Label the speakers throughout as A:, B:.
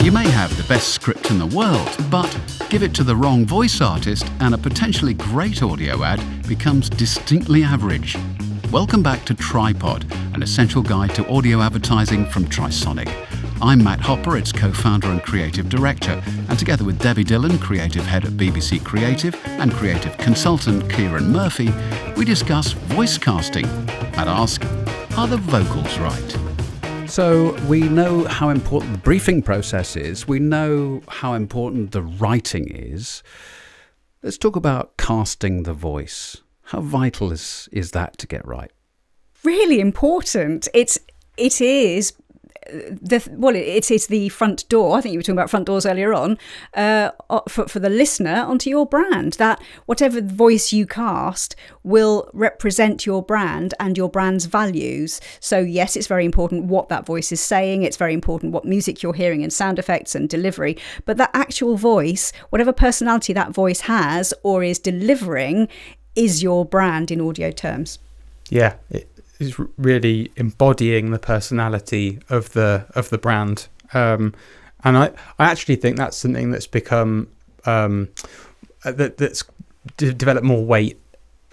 A: You may have the best script in the world, but give it to the wrong voice artist and a potentially great audio ad becomes distinctly average. Welcome back to Tripod, an essential guide to audio advertising from Trisonic. I'm Matt Hopper, its co-founder and creative director, and together with Debbie Dillion, creative head at BBC Creative, and creative consultant Kieran Murphy, we discuss voice casting and ask, are the vocals right? So we know how important the briefing process is. We know how important the writing is. Let's talk about casting the voice. How vital is that to get right?
B: Really important. It is the front door. I think you were talking about front doors earlier on, for the listener onto your brand. That whatever voice you cast will represent your brand and your brand's values. So yes, it's very important what that voice is saying. It's very important what music you're hearing and sound effects and delivery. But that actual voice, whatever personality that voice has or is delivering, is your brand in audio terms.
C: Yeah, it is really embodying the personality of the brand, and I actually think that's something that's become that's developed more weight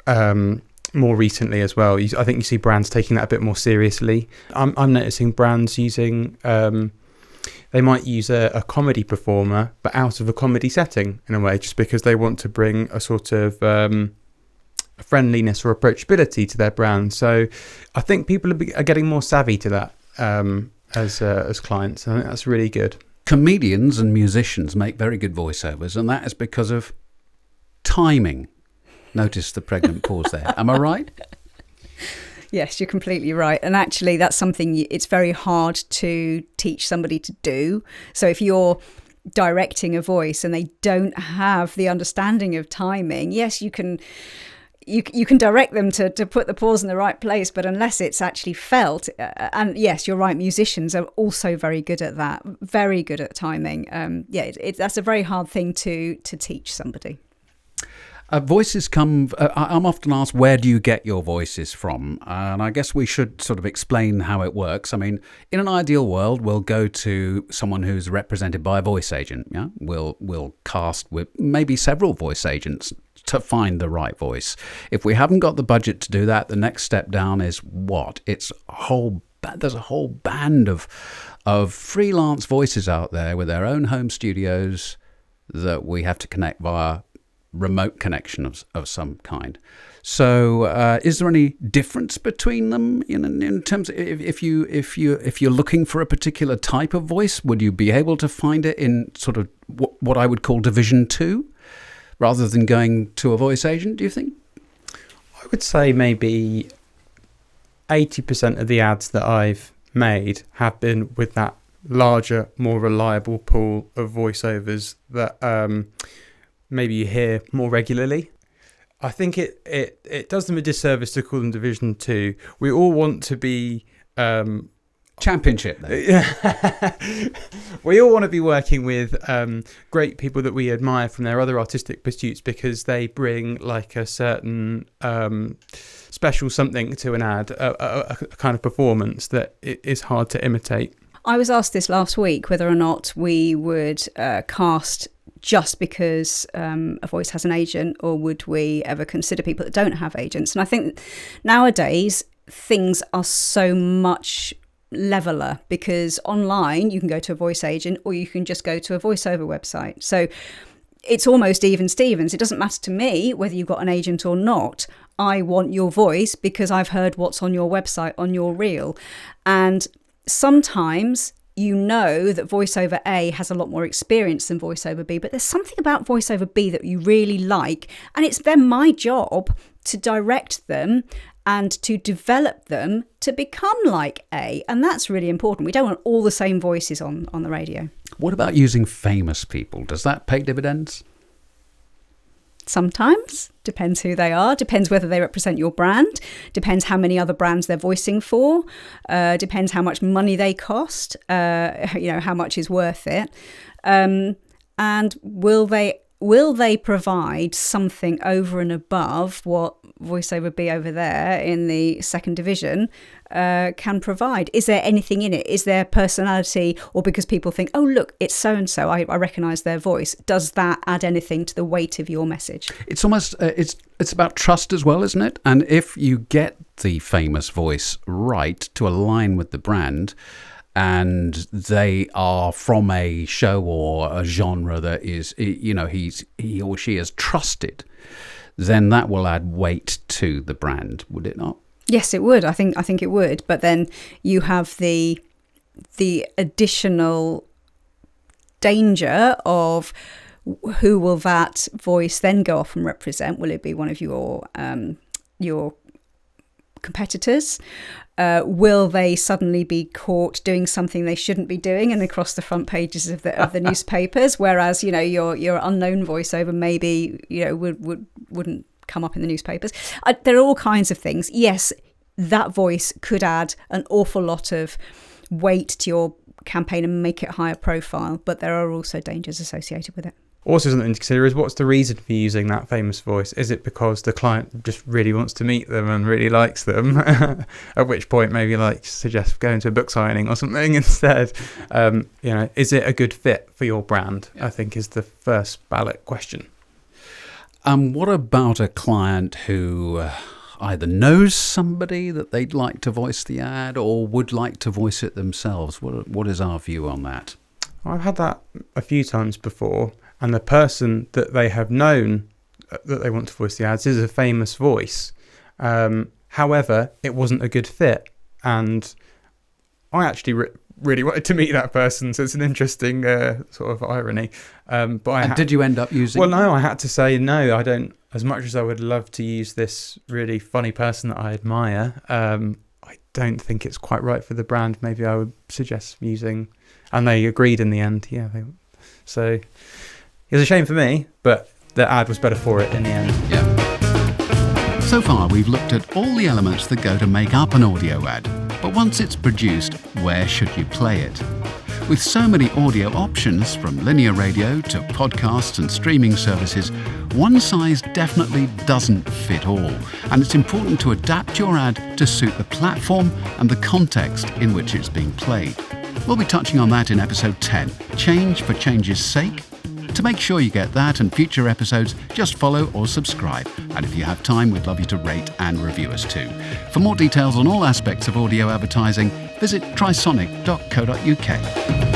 C: more recently as well. I think you see brands taking that a bit more seriously. I'm noticing brands using they might use a comedy performer but out of a comedy setting in a way, just because they want to bring a sort of friendliness or approachability to their brand. So I think people are getting more savvy to that as clients. I think that's really good.
A: Comedians and musicians make very good voiceovers, and that is because of timing. Notice the pregnant pause there. Am I right?
B: Yes, you're completely right. And actually, that's something it's very hard to teach somebody to do. So if you're directing a voice and they don't have the understanding of timing, yes, you can direct them to put the pause in the right place, but unless it's actually felt, and yes, you're right, musicians are also very good at that, very good at timing. That's a very hard thing to teach somebody.
A: Voices come, I'm often asked, where do you get your voices from? And I guess we should sort of explain how it works. I mean, in an ideal world, we'll go to someone who's represented by a voice agent. Yeah, we'll cast with maybe several voice agents to find the right voice. If we haven't got the budget to do that, the next step down is what? There's a whole band of freelance voices out there with their own home studios that we have to connect via remote connection of some kind. So is there any difference between them in terms of if you're looking for a particular type of voice, would you be able to find it in sort of what I would call division 2 rather than going to a voice agent, do you think?
C: I would say maybe 80% of the ads that I've made have been with that larger, more reliable pool of voiceovers that maybe you hear more regularly. I think it does them a disservice to call them Division 2. We all want to be
A: Championship then.
C: We all want to be working with great people that we admire from their other artistic pursuits, because they bring like a certain special something to an ad, a kind of performance that is hard to imitate.
B: I was asked this last week whether or not we would cast just because a voice has an agent, or would we ever consider people that don't have agents? And I think nowadays things are so much leveler, because online you can go to a voice agent or you can just go to a voiceover website. So it's almost even Stevens. It doesn't matter to me whether you've got an agent or not. I want your voice because I've heard what's on your website, on your reel. And sometimes you know that voiceover A has a lot more experience than voiceover B, but there's something about voiceover B that you really like, and it's then my job to direct them and to develop them to become like A, and that's really important. We don't want all the same voices on the radio.
A: What about using famous people? Does that pay dividends?
B: Sometimes. Depends who they are, depends whether they represent your brand, depends how many other brands they're voicing for, depends how much money they cost, how much is worth it, and will they will they provide something over and above what voiceover B over there in the second division can provide? Is there anything in it? Is there personality, or because people think, oh, look, it's so-and-so, I recognise their voice. Does that add anything to the weight of your message?
A: It's almost, it's about trust as well, isn't it? And if you get the famous voice right to align with the brand, and they are from a show or a genre that is, he or she is trusted, then that will add weight to the brand, would it not?
B: Yes, it would. I think it would. But then you have the additional danger of who will that voice then go off and represent? Will it be one of your competitors? Will they suddenly be caught doing something they shouldn't be doing and across the front pages of the newspapers? Whereas your unknown voiceover maybe wouldn't come up in the newspapers. There are all kinds of things. Yes, that voice could add an awful lot of weight to your campaign and make it higher profile, but there are also dangers associated with it.
C: Also something to consider is, what's the reason for using that famous voice? Is it because the client just really wants to meet them and really likes them? At which point maybe suggest going to a book signing or something instead. Is it a good fit for your brand? I think is the first ballot question.
A: What about a client who either knows somebody that they'd like to voice the ad or would like to voice it themselves? What is our view on that?
C: I've had that a few times before. And the person that they have known that they want to voice the ads is a famous voice. However, it wasn't a good fit. And I actually really wanted to meet that person. So it's an interesting sort of irony.
A: Did you end up using...
C: Well, no, I had to say no. I don't, as much as I would love to use this really funny person that I admire, I don't think it's quite right for the brand. Maybe I would suggest using... And they agreed in the end. Yeah. So... It was a shame for me, but the ad was better for it in the end.
A: Yeah. So far, we've looked at all the elements that go to make up an audio ad. But once it's produced, where should you play it? With so many audio options, from linear radio to podcasts and streaming services, one size definitely doesn't fit all. And it's important to adapt your ad to suit the platform and the context in which it's being played. We'll be touching on that in episode 10, Change for Change's Sake. To make sure you get that and future episodes, just follow or subscribe. And if you have time, we'd love you to rate and review us too. For more details on all aspects of audio advertising, visit trisonic.co.uk.